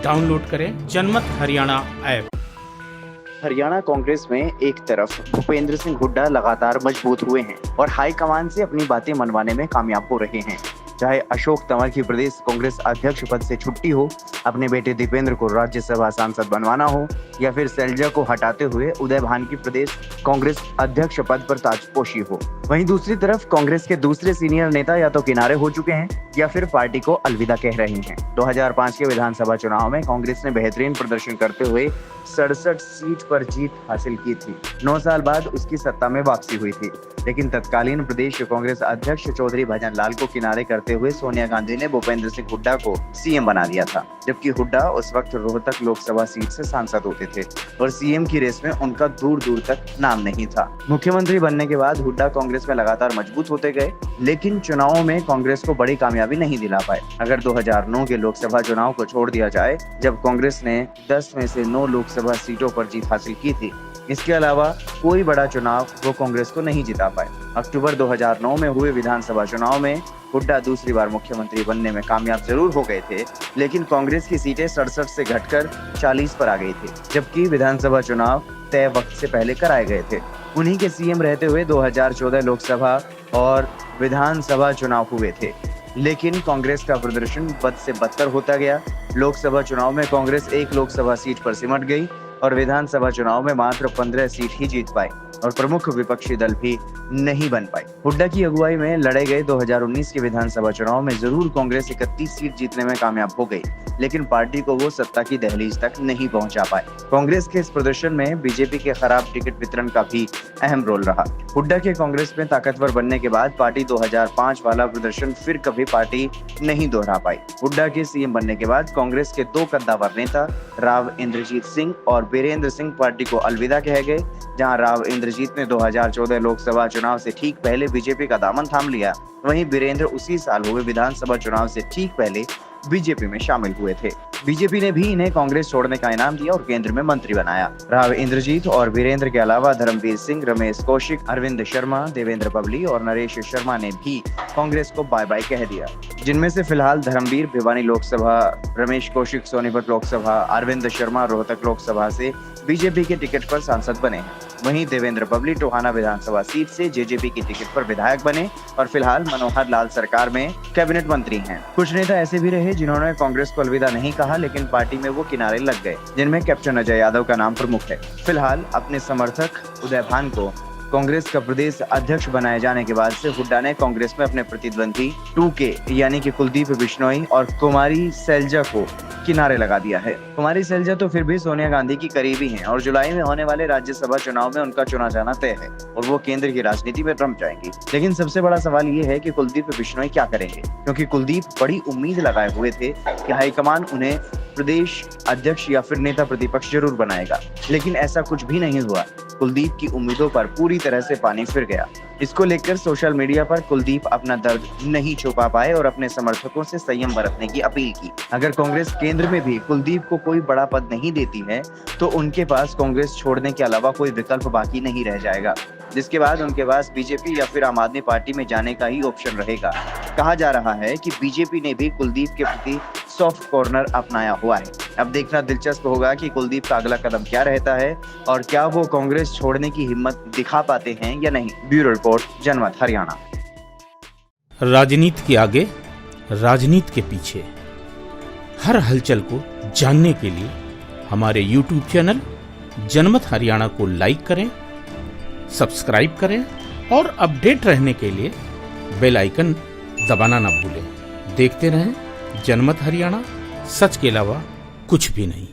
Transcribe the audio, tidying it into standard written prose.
Download करें जनमत Haryana app. Haryana Congress में एक तरफ भूपेंद्र सिंह हुड्डा लगातार मजबूत हुए हैं और हाईकमान से अपनी बातें मनवाने में कामयाब हो रहे हैं। चाहे अशोक तंवर की प्रदेश कांग्रेस अध्यक्ष पद से छुट्टी हो, अपने बेटे दीपेंद्र को राज्यसभा सांसद बनवाना हो, या फिर शैलजा को हटाते हुए उदय भान की प्रदेश कांग्रेस अध्यक्ष पद पर ताजपोशी हो। वहीं दूसरी तरफ कांग्रेस के दूसरे सीनियर नेता या तो किनारे हो चुके हैं या फिर पार्टी को अलविदा कह रहे हैं। 2005 के विधानसभा चुनाव में कांग्रेस ने बेहतरीन प्रदर्शन करते हुए 67 सीट पर जीत हासिल की थी। 9 साल बाद उसकी सत्ता में वापसी हुई थी, लेकिन तत्कालीन प्रदेश कांग्रेस अध्यक्ष चौधरी भजन लाल को किनारे करते हुए सोनिया गांधी ने भूपेंद्र सिंह हुड्डा को सीएम बना दिया था, जबकि हुड्डा उस वक्त रोहतक लोकसभा सीट से सांसद होते थे और सीएम की रेस में उनका दूर दूर तक नाम नहीं था। मुख्यमंत्री बनने के बाद हुड्डा कांग्रेस में लगातार मजबूत होते गए, लेकिन चुनावों में कांग्रेस को बड़ी कामयाबी नहीं दिला पाए। अगर 2009 के लोकसभा चुनाव को छोड़ दिया जाए, जब कांग्रेस ने 10 में से 9 लोकसभा सीटों पर जीत हासिल की थी, इसके अलावा कोई बड़ा चुनाव वो कांग्रेस को नहीं जिता पाए। अक्टूबर 2009 में हुए विधानसभा चुनाव में हुड्डा दूसरी बार मुख्यमंत्री बनने में कामयाब जरूर हो गए थे, लेकिन कांग्रेस की सीटें 67 से घटकर 40 पर आ गई थी, जबकि विधानसभा चुनाव तय वक्त से पहले कराए गए थे। उन्हीं के सीएम रहते हुए 2014 लोकसभा और विधानसभा चुनाव हुए थे, लेकिन कांग्रेस का प्रदर्शन बद से बदतर होता गया। लोकसभा चुनाव में कांग्रेस एक लोकसभा सीट पर सिमट गई और विधानसभा चुनाव में मात्र 15 सीट ही जीत पाई और प्रमुख विपक्षी दल भी नहीं बन पाई। हुड्डा की अगुवाई में लड़े गए 2019 के विधानसभा चुनाव में जरूर कांग्रेस 31 सीट जीतने में कामयाब हो गई, लेकिन पार्टी को वो सत्ता की दहलीज तक नहीं पहुंचा पाए। कांग्रेस के इस प्रदर्शन में बीजेपी के खराब टिकट वितरण का भी अहम रोल रहा। हुड्डा के कांग्रेस में ताकतवर बनने के बाद पार्टी 2005 वाला प्रदर्शन फिर कभी पार्टी नहीं दोहरा पाई। हुड्डा के सीएम बनने के बाद कांग्रेस के 2 कद्दावर नेता राव इंद्रजीत सिंह और बीरेंद्र सिंह पार्टी को अलविदा कह गए। जहां राव इंद्रजीत ने 2014 लोकसभा चुनाव से ठीक पहले बीजेपी का दामन थाम लिया, वहीं बीरेंद्र उसी साल हुए विधानसभा चुनाव से ठीक पहले बीजेपी में शामिल हुए थे। बीजेपी ने भी इन्हें कांग्रेस छोड़ने का इनाम दिया और केंद्र में मंत्री बनाया। राव इंद्रजीत और वीरेंद्र के अलावा धर्मवीर सिंह, रमेश कौशिक, अरविंद शर्मा, देवेंद्र बबली और नरेश शर्मा ने भी कांग्रेस को बाय बाय कह दिया, जिनमें से फिलहाल धर्मवीर भिवानी लोकसभा, रमेश कौशिक सोनीपत लोकसभा, अरविंद शर्मा रोहतक लोकसभा से बीजेपी के टिकट पर सांसद बने हैं। वहीं देवेंद्र बबली टोहाना विधानसभा सीट से जेजेपी की टिकट पर विधायक बने और फिलहाल मनोहर लाल सरकार में कैबिनेट मंत्री हैं। कुछ नेता ऐसे भी रहे जिन्होंने कांग्रेस को अलविदा नहीं कहा, लेकिन पार्टी में वो किनारे लग गए, जिनमें कैप्टन अजय यादव का नाम प्रमुख है। फिलहाल अपने समर्थक उदय भान को कांग्रेस का प्रदेश अध्यक्ष बनाए जाने के बाद से हुड्डा ने कांग्रेस में अपने प्रतिद्वंदी 2K यानी कि कुलदीप बिश्नोई और कुमारी शैलजा को किनारे लगा दिया है। कुमारी शैलजा तो फिर भी सोनिया गांधी की करीबी हैं और जुलाई में होने वाले राज्यसभा चुनाव में उनका चुना जाना तय है और वो केंद्र की राजनीति में रम जाएंगी। लेकिन सबसे बड़ा सवाल ये है कि कुलदीप बिश्नोई क्या करेंगे, क्योंकि कुलदीप बड़ी उम्मीद लगाए हुए थे कि हाईकमान उन्हें प्रदेश अध्यक्ष या फिर नेता प्रतिपक्ष जरूर बनाएगा, लेकिन ऐसा कुछ भी नहीं हुआ। कुलदीप की उम्मीदों पर पूरी तरह से पानी फिर गया। इसको लेकर सोशल मीडिया पर कुलदीप अपना दर्द नहीं छुपा पाए और अपने समर्थकों से संयम बरतने की अपील की। अगर कांग्रेस केंद्र में भी कुलदीप को कोई बड़ा पद नहीं देती है, तो उनके पास कांग्रेस छोड़ने के अलावा कोई विकल्प बाकी नहीं रह जाएगा, जिसके बाद उनके पास बीजेपी या फिर आम आदमी पार्टी में जाने का ही ऑप्शन रहेगा। कहा जा रहा है कि बीजेपी ने भी कुलदीप के प्रति सॉफ्ट कॉर्नर अपनाया हुआ है। अब देखना दिलचस्प होगा कि कुलदीप का अगला कदम क्या रहता है और क्या वो कांग्रेस छोड़ने की हिम्मत दिखा पाते हैं या नहीं। ब्यूरो रिपोर्ट, जनमत हरियाणा। राजनीति के आगे, राजनीति के पीछे, हर हलचल को जानने के लिए हमारे YouTube चैनल जनमत हरियाणा को लाइक करें, सब्सक्राइब करें और अपडेट रहने के लिए बेल आइकन दबाना ना भूलें। देखते रहें जनमत हरियाणा, सच के अलावा कुछ भी नहीं।